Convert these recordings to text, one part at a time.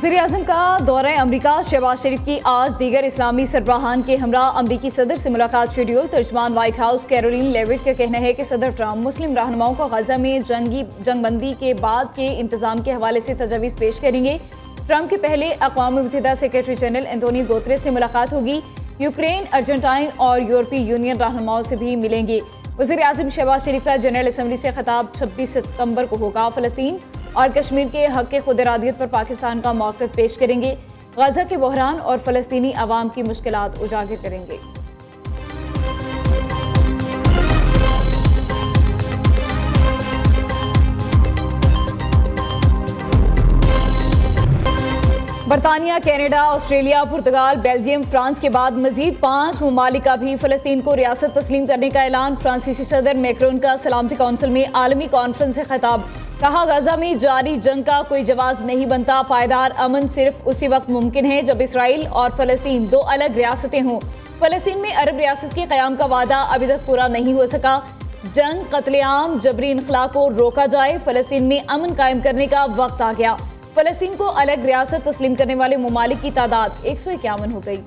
वज़ीर-ए-आज़म का दौरा अमरीका। शहबाज शरीफ की आज दीगर इस्लामी सरबराहान के हमरा अमरीकी सदर से मुलाकात शेड्यूल। तर्जमान व्हाइट हाउस कैरोलिन लेविट का कहना है कि सदर ट्रंप मुस्लिम रहनुमाओं को गजा में जंगबंदी के बाद के इंतजाम के हवाले से तजवीज़ पेश करेंगे। ट्रंप के पहले अक़वाम मुत्तहिदा सेक्रेटरी जनरल एंटोनियो गुतेरेस से मुलाकात होगी। यूक्रेन, अर्जेंटाइन और यूरोपीय यूनियन रहनुमाओं से भी मिलेंगे। वज़ीर-ए-आज़म शहबाज शरीफ का जनरल असम्बली से खिताब 26 सितंबर को होगा। फ़लस्तीन और कश्मीर के हक़ के खुद इरादियत पर पाकिस्तान का मौक़िफ़ पेश करेंगे। गजा के बहरान और फ़लस्तीनी अवाम की मुश्किलात उजागर करेंगे। बरतानिया, कैनेडा, ऑस्ट्रेलिया, पुर्तगाल, बेल्जियम, फ्रांस के बाद मजीद 5 ममालिक का भी फ़लस्तीन को रियासत तस्लीम करने का ऐलान। फ्रांसीसी सदर मैक्रोन का सलामती कौंसिल में आलमी कॉन्फ्रेंस से खिताब। कहा, गजा में जारी जंग का कोई जवाब नहीं बनता। पायदार अमन सिर्फ उसी वक्त मुमकिन है जब इसराइल और फ़लस्तीन 2 अलग रियासतें हों। फ़लस्तीन में अरब रियासत के क़याम का वादा अभी तक पूरा नहीं हो सका। जंग, कत्लेआम, जबरी इनखला को रोका जाए। फ़लस्तीन में अमन कायम करने का वक्त आ गया। फ़लस्तीन को अलग रियासत तस्लीम करने वाले ममालिक की तादाद 151 हो गई।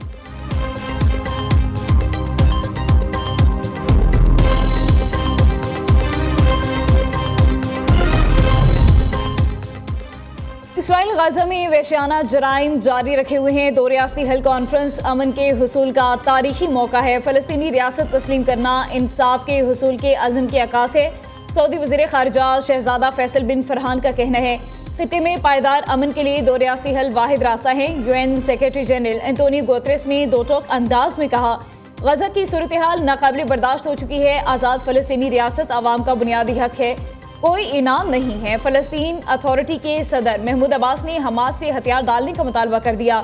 इसराइल गजा में वहशियाना जराइम जारी रखे हुए हैं। 2 रियासती हल कॉन्फ्रेंस अमन के हुसूल का तारीखी मौका है। फ़लस्तीनी रियासत तस्लीम करना इंसाफ के हुसूल के अज़्म की अक्कास है। सऊदी वज़ीर ख़ारिजा शहज़ादा फैसल बिन फरहान का कहना है, खित्ते में पायदार अमन के लिए 2 रियासती हल वाहिद रास्ता है। UN secretary general Antonio Guterres ने दो टोक अंदाज में कहा, गजा की सूरत हाल नाकाबिल बर्दाश्त हो चुकी है। आज़ाद फ़लस्तीनी रियासत आवाम का बुनियादी हक है, कोई इनाम नहीं है। फ़लस्तीन अथॉरिटी के सदर महमूद अब्बास ने हमास से हथियार डालने का मुतालबा कर दिया।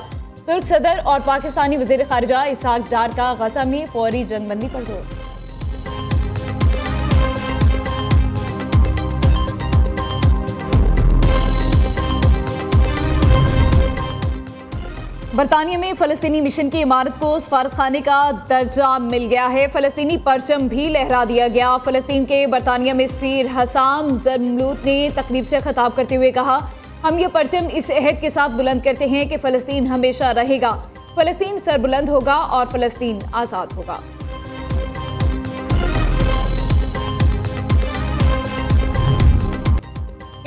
तुर्क सदर और पाकिस्तानी वज़ीर ख़ारिजा इसहाक डार का गजा में फौरी जंगबंदी पर जोर। बरतानिया में फ़लस्तीनी मिशन की इमारत को सफारत खाने का दर्जा मिल गया है। फ़लस्तीनी परचम भी लहरा दिया गया। फ़लस्तीन के बरतानिया में सफ़ीर हसाम ज़रमलूत ने तकरीब से खिताब करते हुए कहा, हम ये परचम इस अहद के साथ बुलंद करते हैं कि फ़लस्तीन हमेशा रहेगा, फ़लस्तीन सरबुलंद होगा और फ़लस्तीन आज़ाद होगा।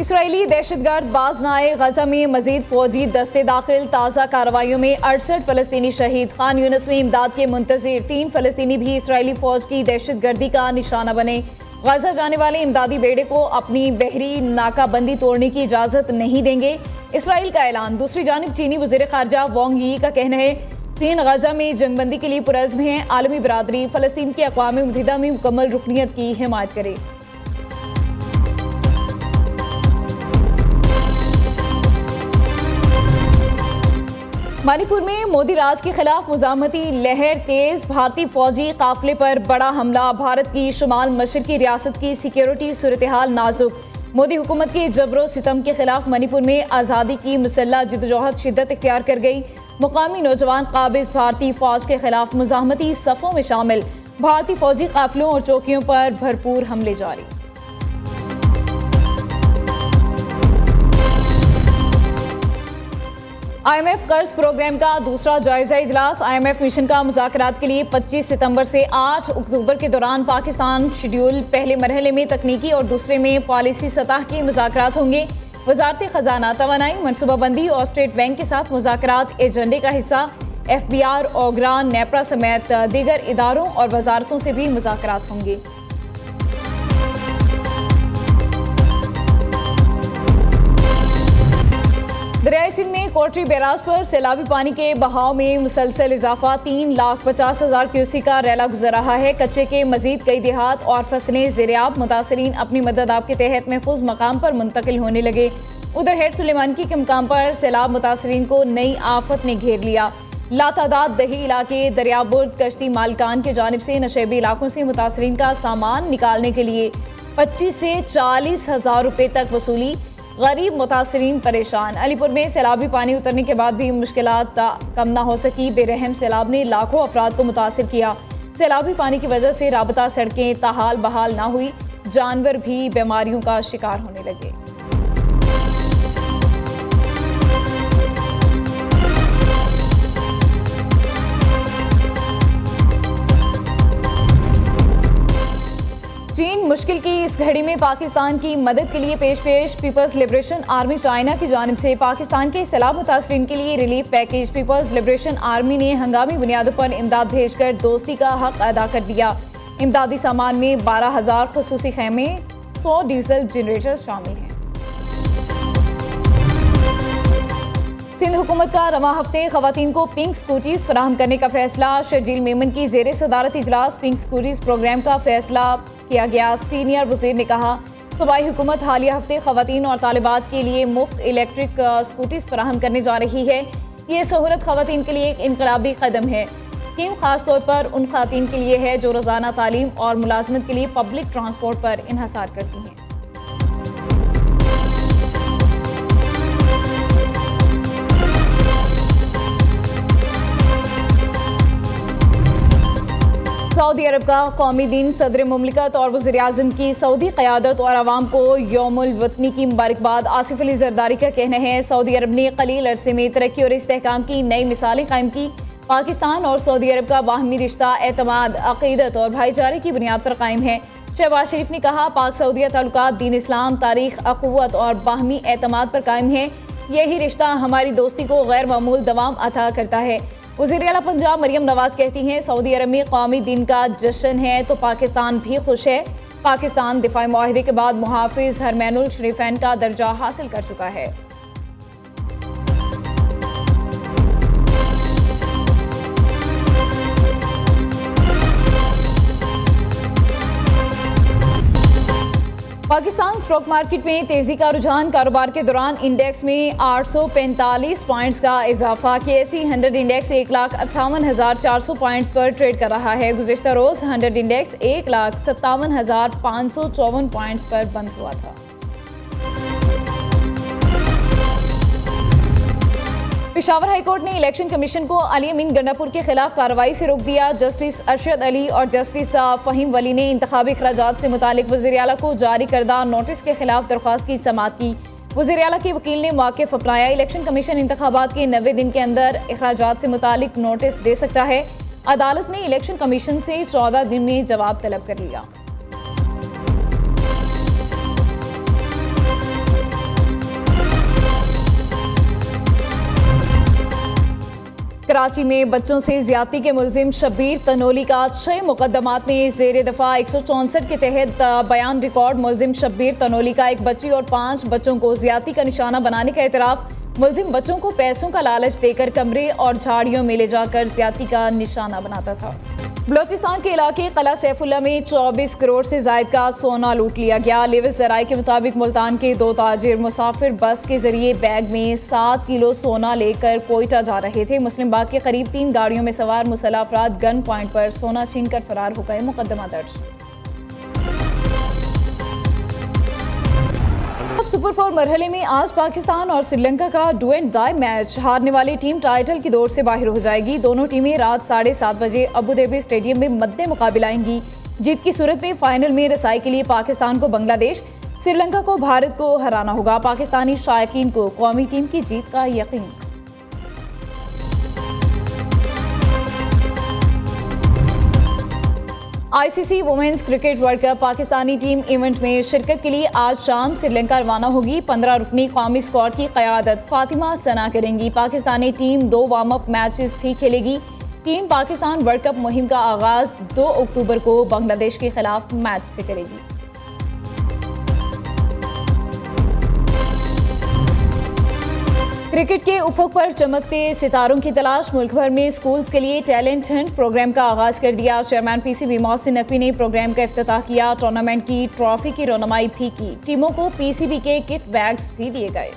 इसराइली दहशतगर्द बाज न आए। गजा में मजीद फौजी दस्ते दाखिल। ताज़ा कार्रवाइयों में 68 फ़लस्तीनी शहीद। खान यूनिस में इमदाद के मुंतज़िर 3 फ़लस्तीनी भी इसराइली फ़ौज की दहशतगर्दी का निशाना बने। गजा जाने वाले इमदादी बेड़े को अपनी बहरी नाकाबंदी तोड़ने की इजाज़त नहीं देंगे। इसराइल का ऐलान। दूसरी जानिब चीनी वज़ीर ख़ारिजा वांग यी का कहना है, चीन गजा में जंगबंदी के लिए पुरज़्म है। आलमी बरादरी फ़लस्तीन की अक़वाम मुत्तहिदा में मुकम्मल रुकनियत की हिमायत करे। मणिपुर में मोदी राज के खिलाफ मुज़ाहमती लहर तेज। भारतीय फौजी काफिले पर बड़ा हमला। भारत की शुमाल मशरकी रियासत की सिक्योरिटी सूरत हाल नाजुक। मोदी हुकूमत के जबरो सितम के खिलाफ मणिपुर में आज़ादी की मुसल्लह जदोजहद शिद्दत इख्तियार कर गई। मुकामी नौजवान काबिज भारतीय फौज के खिलाफ मुज़ाहमती सफ़ों में शामिल। भारतीय फौजी काफिलों और चौकियों पर भरपूर हमले जारी। IMF कर्ज प्रोग्राम का दूसरा जायजा इजलास। IMF मिशन का मुज़ाकरात के लिए 25 सितंबर से 8 अक्टूबर के दौरान पाकिस्तान शेड्यूल। पहले मरहले में तकनीकी और दूसरे में पॉलिसी सतह के मुज़ाकरात होंगे। वज़ारत ख़जाना, तवानाई, मनसूबाबंदी और स्टेट बैंक के साथ मुज़ाकरात एजेंडे का हिस्सा। FBR, ओगरा, नेपरा समेत दीगर इदारों और वजारतों से भी मुज़ाकरात होंगे। दरियाई सिंध में कोटरी बैराज पर सैलाबी पानी के बहाव में मुसलसल इजाफा। 3,50,000 क्यूसेक का रैला गुजर रहा है। कच्चे के मजीद कई देहात और फसलें ज़ेरियाब। मुतासरीन अपनी मदद आप के तहत महफूज मकाम पर मुंतकिल होने लगे। उधर हेड सुलेमानकी के मकाम पर सैलाब मुतासरीन को नई आफत ने घेर लिया। लातादाद दही इलाके दरियाबुर्द कश्ती मालिकान की जानिब से नशेबी इलाकों से मुतासरीन का सामान निकालने के लिए 25 से 40 हज़ार रुपये तक वसूली। गरीब मुतासरीन परेशान। अलीपुर में सैलाबी पानी उतरने के बाद भी मुश्किलात कम ना हो सकी। बेरहम सैलाब ने लाखों अफराद को मुतासिर किया। सैलाबी पानी की वजह से राबता सड़कें ताहाल बहाल ना हुई। जानवर भी बीमारियों का शिकार होने लगे। चीन मुश्किल की इस घड़ी में पाकिस्तान की मदद के लिए पेश पीपल्स लिबरेशन आर्मी चाइना की जानिब से पाकिस्तान के सैलाब मुतासरीन के लिए relief package. People's liberation army ने हंगामी बुनियादों पर इमदाद भेजकर दोस्ती का हक अदा कर दिया। इमदादी सामान में 12,000 खुसूसी खेमे, 100 डीजल जनरेटर शामिल हैं। सिंध हुकूमत का रवा हफ्ते खवातीन को पिंक स्कूटीज फराहम करने का फैसला। शर्जील मेमन की जेर सदारत इजलास पिंक स्कूटीज प्रोग्राम का फैसला किया गया। सीनियर वज़ीर ने कहा, सूबाई हुकूमत हालिया हफ्ते खवातीन और तालिबात के लिए मुफ्त इलेक्ट्रिक स्कूटीज फराहम करने जा रही है। ये सहूलत खवातीन के लिए एक इनकलाबी कदम है। स्कीम खास तौर पर उन खवातीन के लिए है जो रोज़ाना तालीम और मुलाजमत के लिए पब्लिक ट्रांसपोर्ट पर इन्हसार करती हैं। सऊदी अरब का कौमी दिन, सदर मुमलिकत और वज़ीर आज़म की सऊदी क़यादत और आवाम को यौमुल वतनी की मुबारकबाद। आसिफ अली ज़रदारी का कहना है, सऊदी अरब ने कलील अरसे में तरक्की और इस्तेहकाम की नई मिसालें कायम की। पाकिस्तान और सऊदी अरब का बाहमी रिश्ता एतमाद, अक़ीदत और भाईचारे की बुनियाद पर कायम है। शहबाज शरीफ ने कहा, पाक सऊदिया ताल्लुकात दीन इस्लाम, तारीख, अख़ुव्वत और बाहमी एतमाद पर कायम है। यही रिश्ता हमारी दोस्ती को गैर मामूल दवाम अता करता है। वज़ीर आला पंजाब मरियम नवाज कहती हैं, सऊदी अरब में कौमी दिन का जश्न है तो पाकिस्तान भी खुश है। पाकिस्तान दिफाई मुआहदे के बाद मुहाफिज हरमैनुल शरीफैन का दर्जा हासिल कर चुका है। पाकिस्तान स्टॉक मार्केट में तेजी का रुझान। कारोबार के दौरान इंडेक्स में 845 पॉइंट्स का इजाफा। KSE 100 इंडेक्स 1,58,400 पॉइंट्स पर ट्रेड कर रहा है। गुज़िश्ता रोज़ 100 इंडेक्स 1,57,554 पॉइंट्स पर बंद हुआ था। पेशावर हाईकोर्ट ने इलेक्शन कमीशन को अली अमीन गंडापुर के खिलाफ कार्रवाई से रोक दिया। जस्टिस अरशद अली और जस्टिस फ़हीम वली ने इंतखाबी अखराजात से मुतालिक वज़ीर आला को जारी करदा नोटिस के खिलाफ दरख्वास्त की समाअत की। वज़ीर आला के वकील ने मौक़िफ़ अपनाया। इलेक्शन कमीशन इंतखाबात के 90 दिन के अंदर अखराजात से मुतालिक नोटिस दे सकता है। अदालत ने इलेक्शन कमीशन से 14 दिन में जवाब तलब कर लिया। कराची में बच्चों से ज्यादती के मुलजिम शब्बीर तनोली का 6 मुकदमात में ज़ेर दफ़ा 164 के तहत बयान रिकॉर्ड। मुलजिम शब्बीर तनोली का एक बच्ची और 5 बच्चों को ज्यादती का निशाना बनाने का एतराफ़। मुलजिम बच्चों को पैसों का लालच देकर कमरे और झाड़ियों में ले जाकर ज्यादती का निशाना बनाता था। बलोचिस्तान के इलाके कला सैफुल्ला में 24 करोड़ से ज़ायद का सोना लूट लिया गया। लेविस ज़राए के मुताबिक मुल्तान के 2 ताजिर मुसाफिर बस के जरिए बैग में 7 किलो सोना लेकर कोयटा जा रहे थे। मुस्लिम बाग के करीब 3 गाड़ियों में सवार मुसल्लह अफराद गन पॉइंट पर सोना छीनकर फरार हो गए। मुकदमा दर्ज। सुपर 4 मरहले में आज पाकिस्तान और श्रीलंका का डू एंड डाई मैच। हारने वाली टीम टाइटल की दौड़ से बाहर हो जाएगी। दोनों टीमें रात 7:30 बजे अबू धाबी स्टेडियम में मद्दे मुकाबला आएंगी। जीत की सूरत में फाइनल में रसाई के लिए पाकिस्तान को बांग्लादेश, श्रीलंका को भारत को हराना होगा। पाकिस्तानी शायकीन को कौमी टीम की जीत का यकीन। ICC women's cricket world cup Pakistani team event में शिरकत के लिए आज शाम श्रीलंका रवाना होगी। 15 रुकनी कौमी स्क्वाड की क़यादत फातिमा सना करेंगी। Pakistani team 2 warm up matches भी खेलेगी। टीम पाकिस्तान वर्ल्ड कप मुहिम का आगाज 2 अक्टूबर को बांग्लादेश के खिलाफ मैच से करेगी। क्रिकेट के उफक पर चमकते सितारों की तलाश। मुल्क भर में स्कूल्स के लिए टैलेंट हंट प्रोग्राम का आगाज कर दिया। चेयरमैन PCB मोहसिन नकवी ने प्रोग्राम का इफ्तिताह किया। टूर्नामेंट की ट्रॉफी की रौनमाई भी की। टीमों को PCB के किट बैग्स भी दिए गए।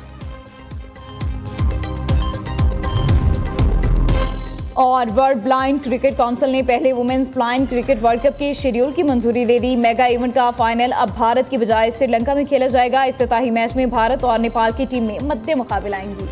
और वर्ल्ड ब्लाइंड क्रिकेट काउंसिल ने पहले women's blind cricket world cup के शेड्यूल की मंजूरी दे दी। मेगा इवेंट का फाइनल अब भारत की बजाय श्रीलंका में खेला जाएगा। इफ्तिताही मैच में भारत और नेपाल की टीमें मद्दे मुकाबला आएंगी।